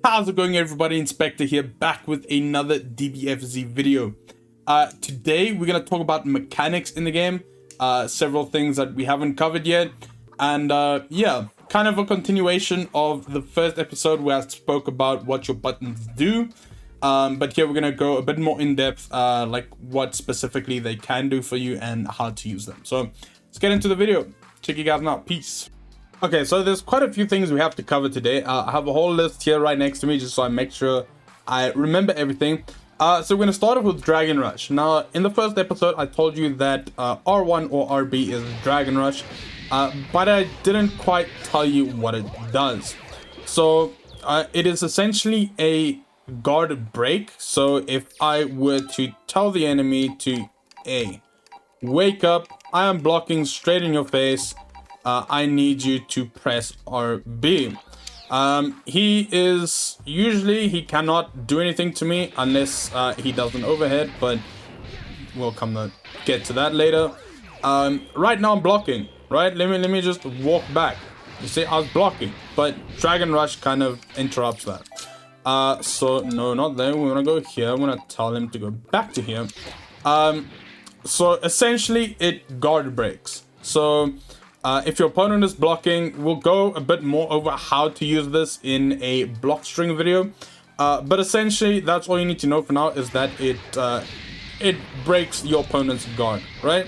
How's it going, everybody? Inspector here, back with another DBFZ video. Today we're gonna talk about mechanics in the game, several things that we haven't covered yet, and yeah, kind of a continuation of the first episode where I spoke about what your buttons do. But here we're gonna go a bit more in depth, like what specifically they can do for you and how to use them. So let's get into the video. Check you guys out. Peace. Okay, so there's quite a few things we have to cover today. I have a whole list here right next to me just so I make sure I remember everything. So we're going to start off with Dragon Rush. Now, in the first episode, I told you that R1 or RB is Dragon Rush, but I didn't quite tell you what it does. So it is essentially a guard break. So if I were to tell the enemy to A, wake up, I am blocking straight in your face, I need you to press RB. He cannot do anything to me unless he does an overhead, but we'll come to get to that later. Right now I'm blocking, right? Let me just walk back. You see, I was blocking, but Dragon Rush kind of interrupts that. So no, not there. We're gonna go here. I'm gonna tell him to go back to here. So essentially it guard breaks. So if your opponent is blocking, we'll go a bit more over how to use this in a block string video. But essentially, that's all you need to know for now, is that it breaks your opponent's guard, right?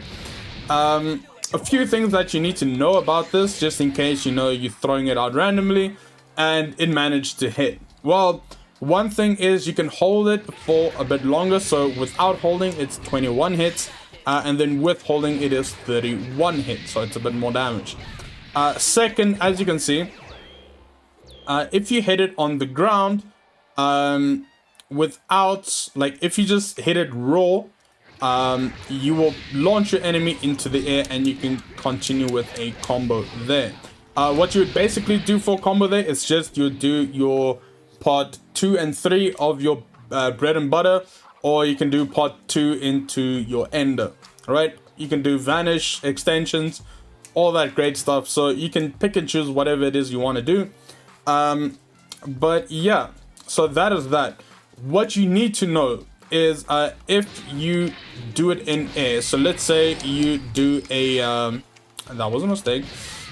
A few things that you need to know about this, just in case, you're throwing it out randomly and it managed to hit. Well, one thing is you can hold it for a bit longer. So without holding, it's 21 hits. And then with holding, it is 31 hits, so it's a bit more damage. Second, as you can see, if you hit it on the ground, if you just hit it raw, you will launch your enemy into the air and you can continue with a combo there. What you would basically do for combo there is just you do your part 2 and 3 of your bread and butter, or you can do part 2 into your ender, right? You can do vanish, extensions, all that great stuff. So you can pick and choose whatever it is you want to do. But yeah, so that is that. What you need to know is if you do it in air. So let's say you do a, that was a mistake.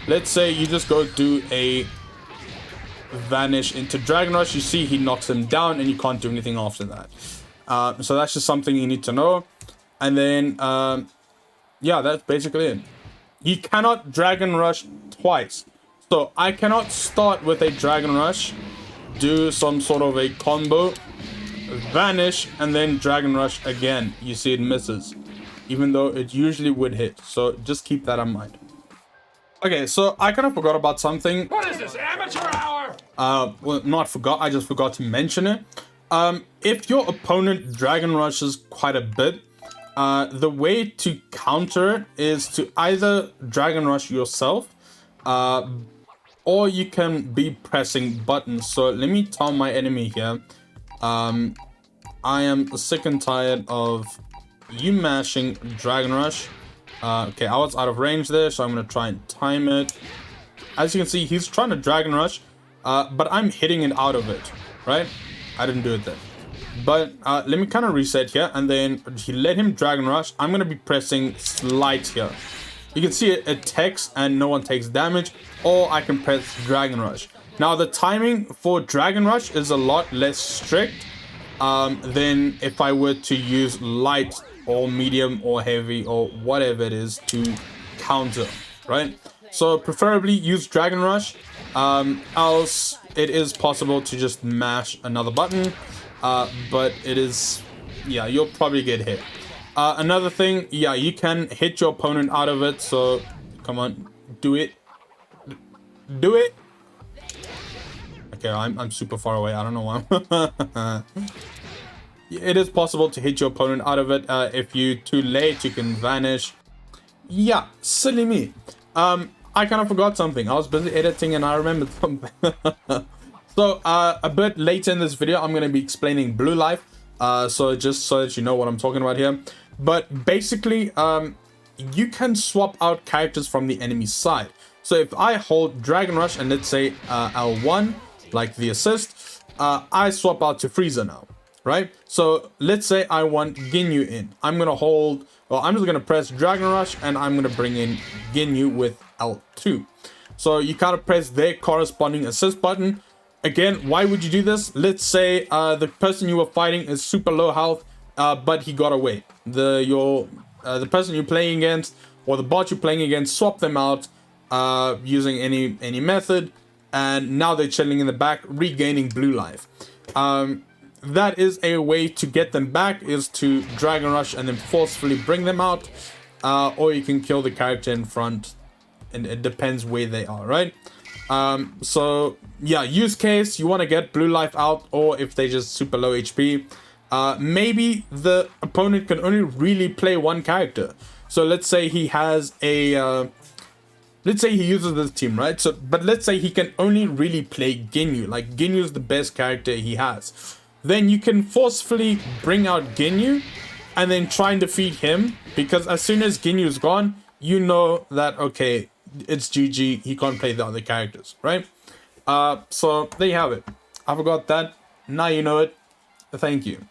Let's say you just go do a vanish into Dragon Rush. You see he knocks him down and you can't do anything after that. So that's just something you need to know. And then, yeah, that's basically it. You cannot Dragon Rush twice. So I cannot start with a Dragon Rush, do some sort of a combo, vanish, and then Dragon Rush again. You see it misses, even though it usually would hit. So just keep that in mind. Okay, so I kind of forgot about something. What is this, amateur hour? Well, not forgot, I just forgot to mention it. If your opponent Dragon Rushes quite a bit, the way to counter it is to either Dragon Rush yourself, or you can be pressing buttons. So let me tell my enemy here, I am sick and tired of you mashing Dragon Rush. Okay, I was out of range there, so I'm going to try and time it. As you can see, he's trying to Dragon Rush, but I'm hitting it out of it, right? I didn't do it there. But let me kind of reset here, and then let him Dragon Rush. I'm going to be pressing Slight here. You can see it attacks and no one takes damage, or I can press Dragon Rush. Now the timing for Dragon Rush is a lot less strict than if I were to use light or medium or heavy or whatever it is to counter, right? So preferably use Dragon Rush, else it is possible to just mash another button, but it is, yeah, you'll probably get hit. Another thing, yeah, you can hit your opponent out of it, so come on, do it. Do it. Okay, I'm super far away, I don't know why. It is possible to hit your opponent out of it. If you're too late, you can vanish. Yeah, silly me. I kind of forgot something. I was busy editing and I remembered something. So a bit later in this video, I'm going to be explaining Blue Life. So just so that you know what I'm talking about here. But basically, you can swap out characters from the enemy side. So if I hold Dragon Rush and let's say L1, like the assist, I swap out to Frieza now, right? So let's say I want Ginyu in. I'm gonna hold, well, I'm just gonna press Dragon Rush and I'm gonna bring in Ginyu with L2. So you kind of press their corresponding assist button. Again, why would you do this? Let's say the person you were fighting is super low health, but he got away. The person you're playing against or the bot you're playing against, swap them out using any method, and now they're chilling in the back, regaining blue life. That is a way to get them back, is to Dragon Rush and then forcefully bring them out, or you can kill the character in front, and it depends where they are, right? So yeah, use case, you want to get blue life out, or if they just super low HP, maybe the opponent can only really play one character. So let's say he has a let's say he uses this team, right? So, but let's say he can only really play Ginyu. Like, Ginyu is the best character he has. Then you can forcefully bring out Ginyu and then try and defeat him, because as soon as Ginyu is gone, you know that, okay, it's GG, he can't play the other characters, right? So there you have it. I forgot that. Now you know it. Thank you.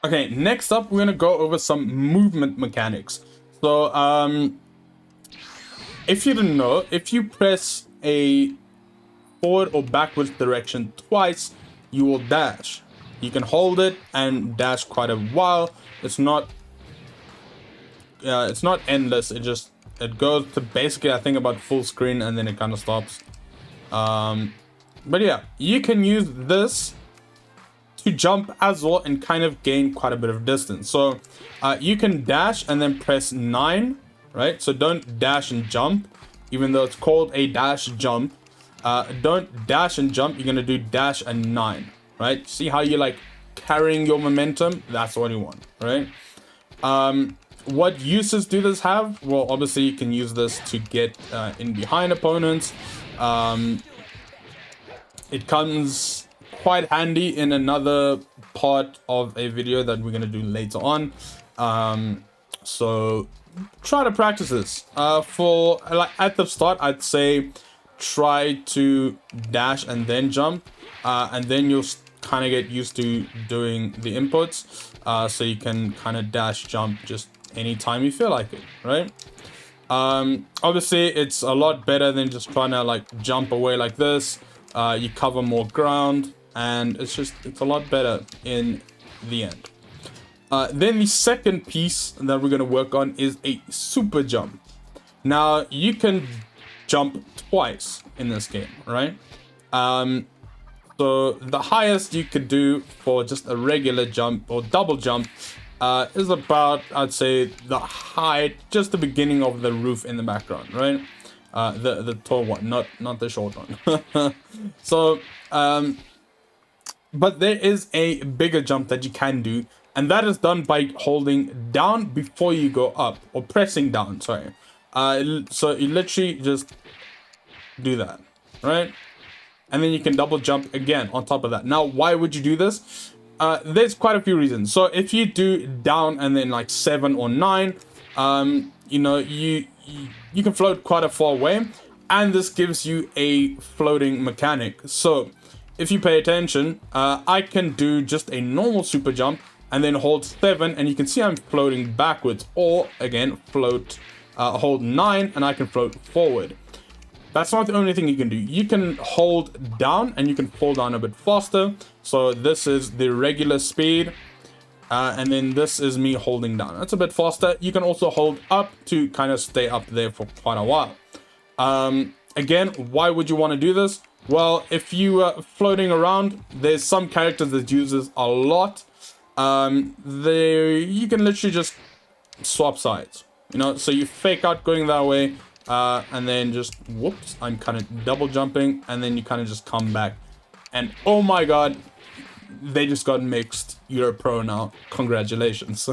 Okay, next up, we're gonna go over some movement mechanics. So, if you didn't know, if you press a forward or backwards direction twice, you will dash. You can hold it and dash quite a while. It's not endless. It goes to basically, I think, about full screen, and then it kind of stops. But yeah, you can use this to jump as well and kind of gain quite a bit of distance. So you can dash and then press 9. Right, so don't dash and jump, even though it's called a dash jump. Don't dash and jump. You're gonna do dash and 9. Right, see how you're like carrying your momentum? That's what you want, right? What uses do this have? Well, obviously you can use this to get in behind opponents. It comes quite handy in another part of a video that we're gonna do later on. So try to practice this. For like at the start, I'd say try to dash and then jump, and then you'll kind of get used to doing the inputs, so you can kind of dash jump just anytime you feel like it, right? Obviously it's a lot better than just trying to like jump away like this. You cover more ground, and it's a lot better in the end. Then the second piece that we're going to work on is a super jump. Now, you can jump twice in this game, right? So the highest you could do for just a regular jump or double jump is about, I'd say, the height, just the beginning of the roof in the background, right? The tall one, not the short one. So, but there is a bigger jump that you can do, and that is done by holding down before you go up, or pressing down, sorry. So you literally just do that, right? And then you can double jump again on top of that. Now, why would you do this? There's quite a few reasons. So if you do down and then like 7 or 9, you know, you can float quite a far away, and this gives you a floating mechanic. So if you pay attention, I can do just a normal super jump and then hold 7, and you can see I'm floating backwards, or again float, hold 9 and I can float forward. That's not the only thing you can do. You can hold down and you can fall down a bit faster. So this is the regular speed, and then this is me holding down. That's a bit faster. You can also hold up to kind of stay up there for quite a while. Again, why would you want to do this? Well, if you are floating around, there's some characters that uses a lot. You can literally just swap sides, you know, so you fake out going that way, and then just, whoops, I'm kind of double jumping, and then you kind of just come back, and oh my god, they just got mixed. You're a pro now, congratulations.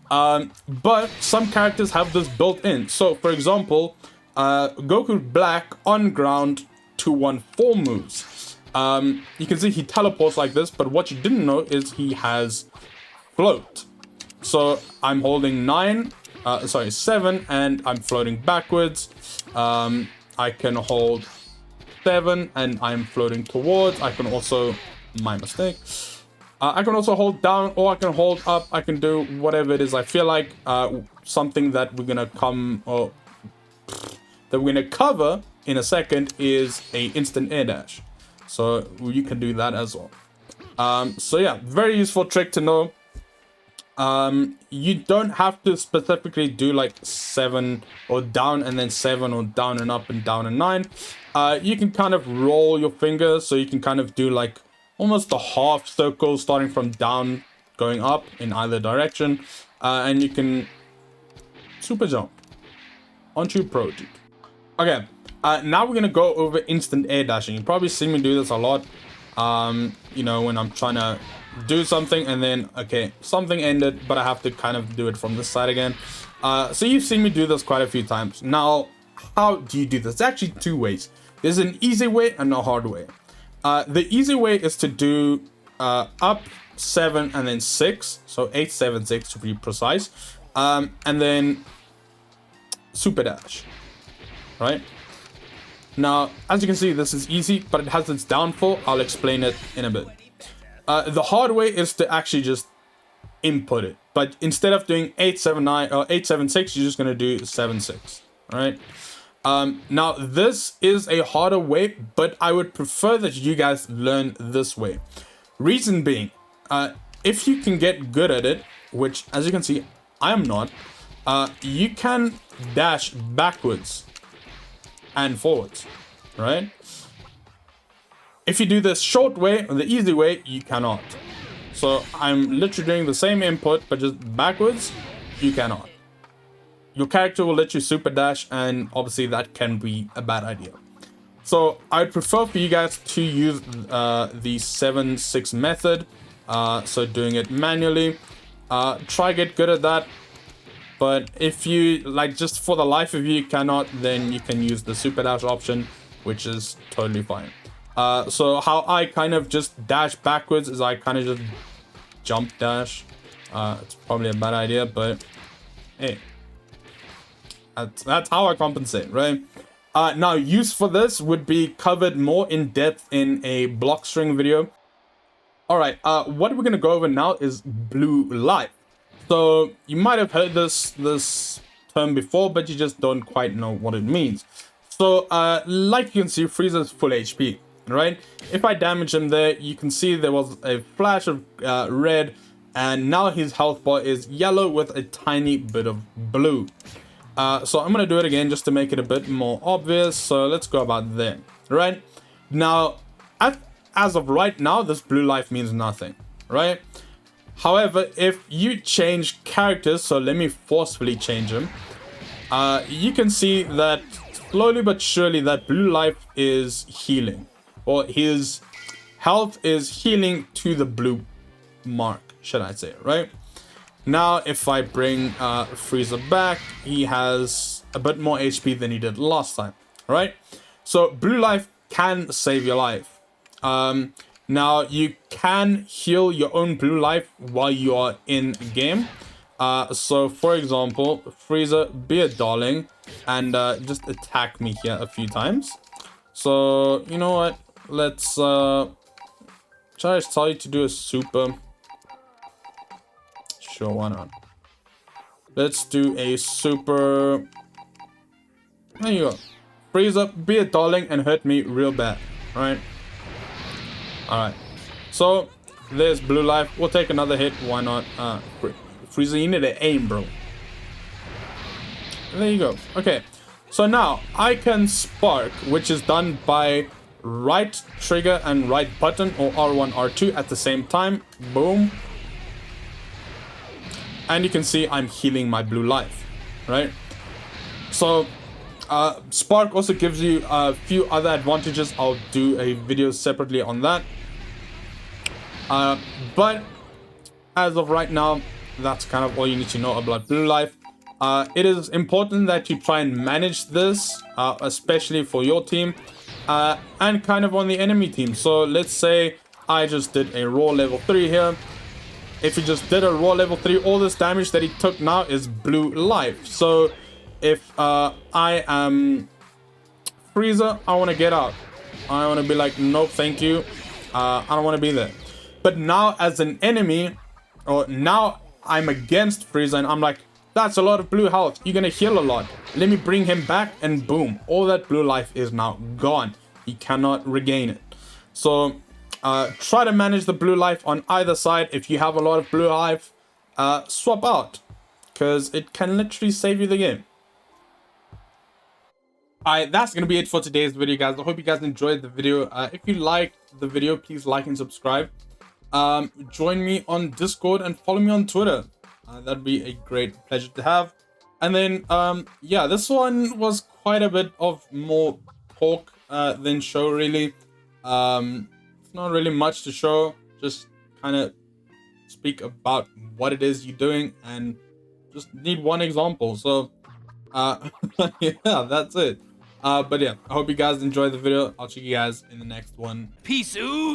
But some characters have this built in. So for example, Goku Black on ground 214 moves. You can see he teleports like this, but what you didn't know is he has float. So I'm holding 7, and I'm floating backwards. I can hold 7 and I'm floating towards. I can also my mistake. I can also hold down, or I can hold up. I can do whatever it is I feel like. Something that we're gonna cover in a second is a instant air dash. So you can do that as well. So yeah, very useful trick to know. You don't have to specifically do like 7 or down and then 7 or down and up and down and 9. You can kind of roll your fingers, so you can kind of do like almost a half circle starting from down going up in either direction, and you can super jump. Aren't you pro, dude? Okay, now we're gonna go over instant air dashing. You probably see me do this a lot, you know, when I'm trying to do something and then, okay, something ended, but I have to kind of do it from this side again. So you've seen me do this quite a few times. Now, how do you do this? There's actually 2 ways. There's an easy way and a hard way. The easy way is to do up 7 and then 6, so 8, 7, 6 to be precise, and then super dash, right? Now, as you can see, this is easy, but it has its downfall. I'll explain it in a bit. The hard way is to actually just input it, but instead of doing 8, 7, 9 or 8, 7, 6, you're just gonna do 7, 6, all right? Now, this is a harder way, but I would prefer that you guys learn this way. Reason being, if you can get good at it, which, as you can see, I am not, you can dash backwards and forwards, right? If you do this short way, or the easy way, you cannot. So I'm literally doing the same input, but just backwards, you cannot. Your character will let you super dash, and obviously that can be a bad idea. So I'd prefer for you guys to use the 7-6 method. So doing it manually. Try get good at that. But if you, like, just for the life of you cannot, then you can use the super dash option, which is totally fine. So how I kind of just dash backwards is I kind of just jump dash. It's probably a bad idea, but hey. That's how I compensate, right? Now, use for this would be covered more in depth in a block string video. All right, what we're gonna go over now is blue life. So you might have heard this term before, but you just don't quite know what it means. So, like you can see, Frieza's full HP, right? If I damage him there, you can see there was a flash of red, and now his health bar is yellow with a tiny bit of blue. So I'm going to do it again just to make it a bit more obvious. So let's go about there, right? Now, as of right now, this blue life means nothing, right? However, if you change characters, so let me forcefully change them, you can see that slowly but surely that blue life is healing, or his health is healing to the blue mark, should I say, right? Now, if I bring Frieza back, he has a bit more HP than he did last time, right? So blue life can save your life. Now, you can heal your own blue life while you are in game. So, for example, Frieza, be a darling, and just attack me here a few times. So, you know what? Let's... shall I tell you to do a super... Sure, why not? Let's do a super... There you go. Frieza, be a darling and hurt me real bad, right? Alright. So, there's blue life. We'll take another hit. Why not? Frieza, you need to aim, bro. There you go. Okay. So now, I can spark, which is done by right trigger and right button, or R1, R2 at the same time. Boom. And you can see I'm healing my blue life, right? So, Spark also gives you a few other advantages. I'll do a video separately on that. But as of right now, that's kind of all you need to know about blue life. It is important that you try and manage this, especially for your team, and kind of on the enemy team. So let's say I just did a raw level 3 here. If you just did a raw level 3, all this damage that he took now is blue life. So if I am Frieza, I want to get out. I want to be like, nope, thank you. I don't want to be there. But now as an enemy, or now I'm against Frieza and I'm like, that's a lot of blue health. You're going to heal a lot. Let me bring him back and boom. All that blue life is now gone. He cannot regain it. So try to manage the blue life on either side. If you have a lot of blue life, swap out. Because it can literally save you the game. Alright, that's going to be it for today's video, guys. I hope you guys enjoyed the video. If you liked the video, please like and subscribe. Join me on Discord and follow me on Twitter. That'd be a great pleasure to have. And then, yeah, this one was quite a bit of more talk than show, really. It's not really much to show. Just kind of speak about what it is you're doing and just need one example. So, yeah, that's it. But yeah, I hope you guys enjoyed the video. I'll check you guys in the next one. Peace out.